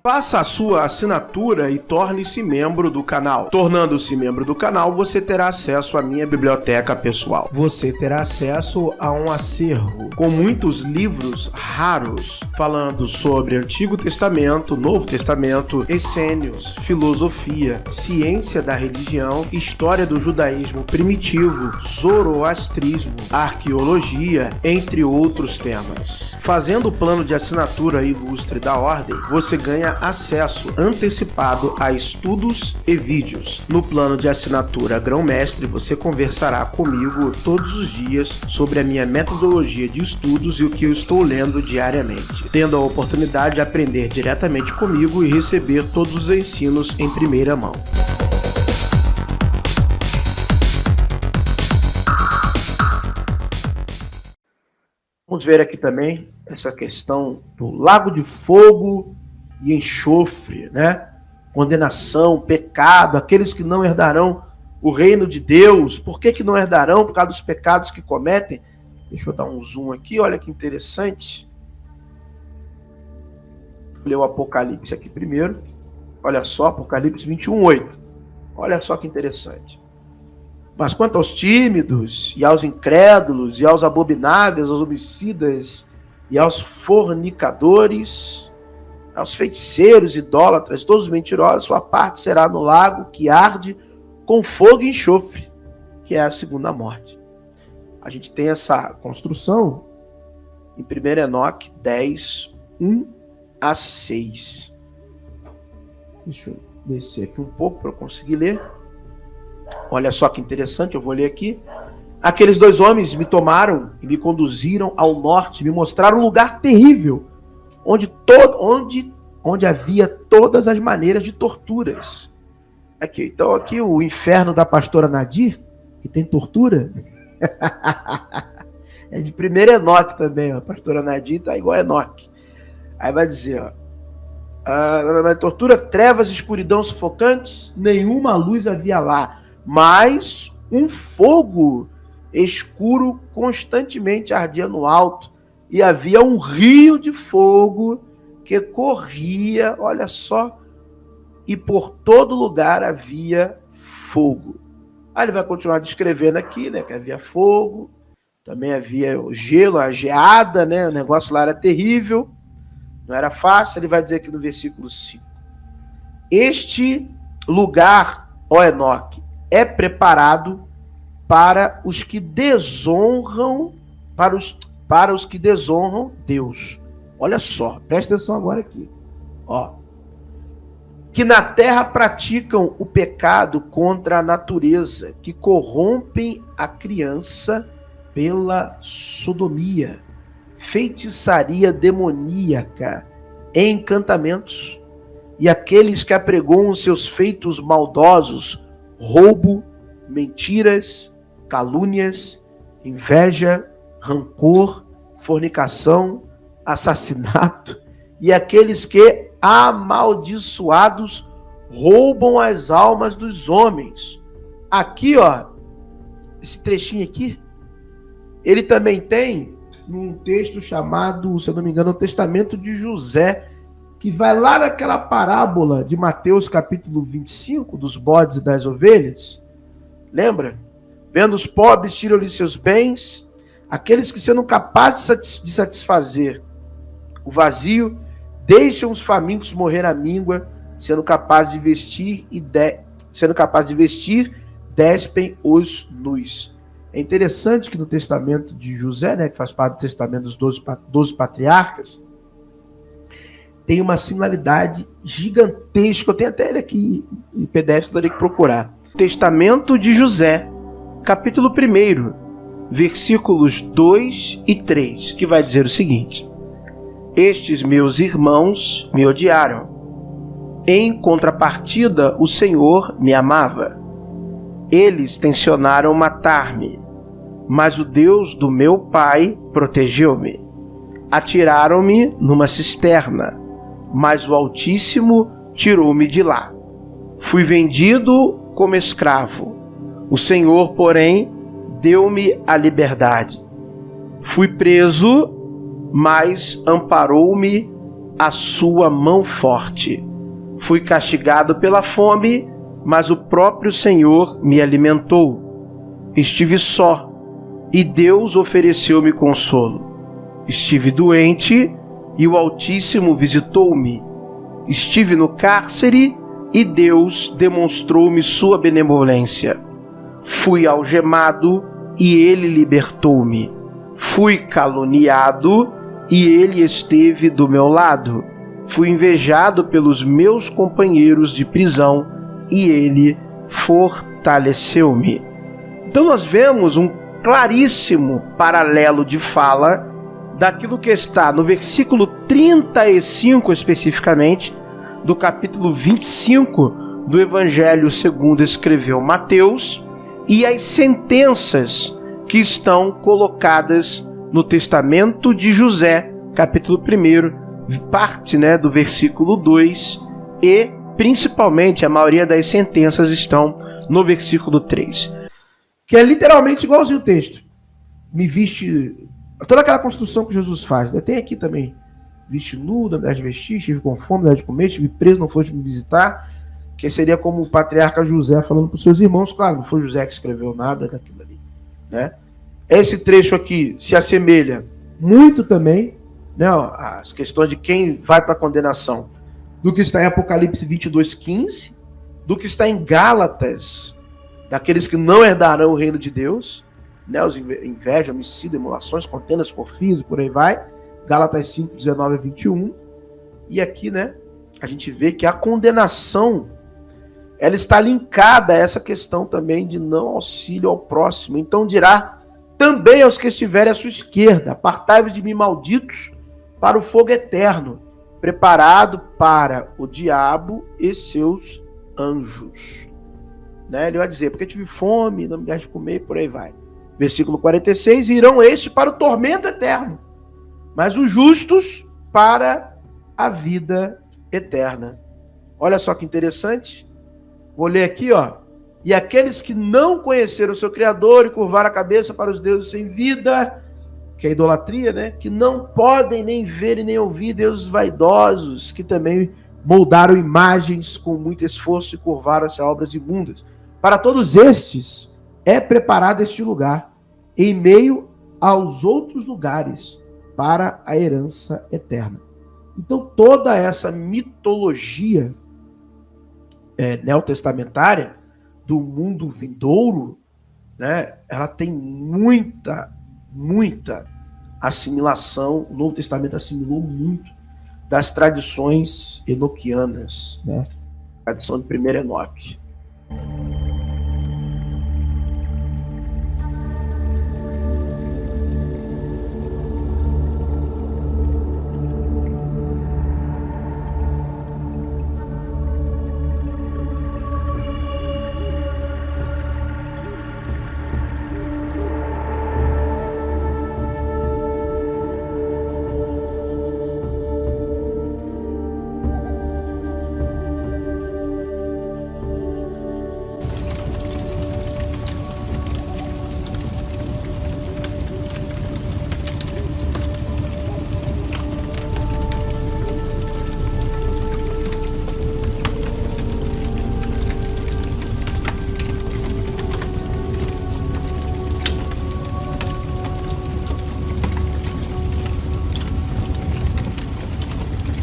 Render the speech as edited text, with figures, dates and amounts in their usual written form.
Faça a sua assinatura e torne-se membro do canal. Tornando-se membro do canal, você terá acesso à minha biblioteca pessoal. Você terá acesso a um acervo com muitos livros raros, falando sobre Antigo Testamento, Novo Testamento, essênios, filosofia, ciência da religião, história do judaísmo primitivo, zoroastrismo, arqueologia, entre outros temas. Fazendo o plano de assinatura ilustre da ordem, você ganha acesso antecipado a estudos e vídeos. No plano de assinatura Grão-Mestre, você conversará comigo todos os dias sobre a minha metodologia de estudos e o que eu estou lendo diariamente, tendo a oportunidade de aprender diretamente comigo e receber todos os ensinos em primeira mão. Vamos ver aqui também essa questão do lago de fogo e enxofre, né? Condenação, pecado, aqueles que não herdarão o reino de Deus. Por que não herdarão? Por causa dos pecados que cometem. Deixa eu dar um zoom aqui, olha que interessante. Vou ler o Apocalipse aqui primeiro. Olha só, Apocalipse 21:8. Olha só que interessante. Mas quanto aos tímidos, e aos incrédulos, e aos abomináveis, aos homicidas, e aos fornicadores, aos feiticeiros, idólatras, todos os mentirosos, sua parte será no lago que arde com fogo e enxofre, que é a segunda morte. A gente tem essa construção em 1 Enoque 10, 1-6. Deixa eu descer aqui um pouco para eu conseguir ler. Olha só que interessante, eu vou ler aqui. Aqueles dois homens me tomaram e me conduziram ao norte, me mostraram um lugar terrível, onde havia todas as maneiras de torturas. Aqui, então aqui o inferno da pastora Nadir, que tem tortura. É de 1 Enoque também, ó. A pastora Nadir tá igual a Enoque. Aí vai dizer, ó, tortura, trevas, escuridão sufocantes, nenhuma luz havia lá, mas um fogo escuro constantemente ardia no alto, e havia um rio de fogo que corria, olha só, e por todo lugar havia fogo. Aí ele vai continuar descrevendo aqui, né, que havia fogo, também havia o gelo, a geada, né, o negócio lá era terrível, não era fácil. Ele vai dizer aqui no versículo 5. Este lugar, ó Enoque, é preparado para os que desonram, para os que desonram Deus. Olha só, presta atenção agora aqui. Ó, que na terra praticam o pecado contra a natureza, que corrompem a criança pela sodomia, feitiçaria demoníaca, encantamentos, e aqueles que apregoam seus feitos maldosos, roubo, mentiras, calúnias, inveja, rancor, fornicação, assassinato, e aqueles que, amaldiçoados, roubam as almas dos homens. Aqui, ó, esse trechinho aqui, ele também tem num texto chamado, se eu não me engano, o Testamento de José, que vai lá naquela parábola de Mateus capítulo 25, dos bodes e das ovelhas. Lembra? Vendo os pobres, tiram-lhe seus bens, aqueles que, sendo capazes de satisfazer o vazio, deixam os famintos morrer à míngua, sendo capazes de vestir, despem os nus. É interessante que no testamento de José, né, que faz parte do testamento dos 12 patriarcas, tem uma similaridade gigantesca. Eu tenho até ele aqui em PDF, você teria que procurar. Testamento de José, capítulo 1, versículos 2 e 3, que vai dizer o seguinte: Estes meus irmãos me odiaram. Em contrapartida, o Senhor me amava. Eles tensionaram matar-me, mas o Deus do meu pai protegeu-me. Atiraram-me numa cisterna, mas o Altíssimo tirou-me de lá. Fui vendido como escravo. O Senhor, porém, deu-me a liberdade. Fui preso, mas amparou-me a sua mão forte. Fui castigado pela fome, mas o próprio Senhor me alimentou. Estive só, e Deus ofereceu-me consolo. Estive doente, e o Altíssimo visitou-me. Estive no cárcere, e Deus demonstrou-me sua benevolência. Fui algemado, e ele libertou-me. Fui caluniado, e ele esteve do meu lado. Fui invejado pelos meus companheiros de prisão, e ele fortaleceu-me. Então nós vemos um claríssimo paralelo de fala daquilo que está no versículo 35 especificamente, do capítulo 25 do Evangelho segundo escreveu Mateus, e as sentenças que estão colocadas no Testamento de José, capítulo 1, parte do versículo 2, e principalmente a maioria das sentenças estão no versículo 3, que é literalmente igualzinho o texto. Me viste, toda aquela construção que Jesus faz, tem aqui também, viste nu, não me dás de vestir, estive com fome, não me dás de comer, estive preso, não foste me visitar, que seria como o patriarca José falando para os seus irmãos. Claro, não foi José que escreveu nada daquilo ali, né? Esse trecho aqui se assemelha muito também, as questões de quem vai para a condenação, do que está em Apocalipse 22:15, do que está em Gálatas, daqueles que não herdarão o reino de Deus, os inveja, homicídio, emulações, contendas, porfias e por aí vai, Gálatas 5:19-21, e aqui, a gente vê que a condenação, ela está linkada a essa questão também de não auxílio ao próximo. Então dirá também aos que estiverem à sua esquerda: apartai-vos de mim, malditos, para o fogo eterno, preparado para o diabo e seus anjos. Ele vai dizer: porque tive fome, não me dás de comer, e por aí vai. Versículo 46, irão estes para o tormento eterno, mas os justos para a vida eterna. Olha só que interessante. Vou ler aqui, E aqueles que não conheceram o seu Criador e curvaram a cabeça para os deuses sem vida, que é a idolatria, que não podem nem ver e nem ouvir, deuses vaidosos, que também moldaram imagens com muito esforço e curvaram-se a obras imundas. Para todos estes é preparado este lugar, em meio aos outros lugares, para a herança eterna. Então toda essa mitologia neotestamentária do mundo vindouro, ela tem muita assimilação. O Novo Testamento assimilou muito das tradições enoquianas, tradição de primeiro Enoque.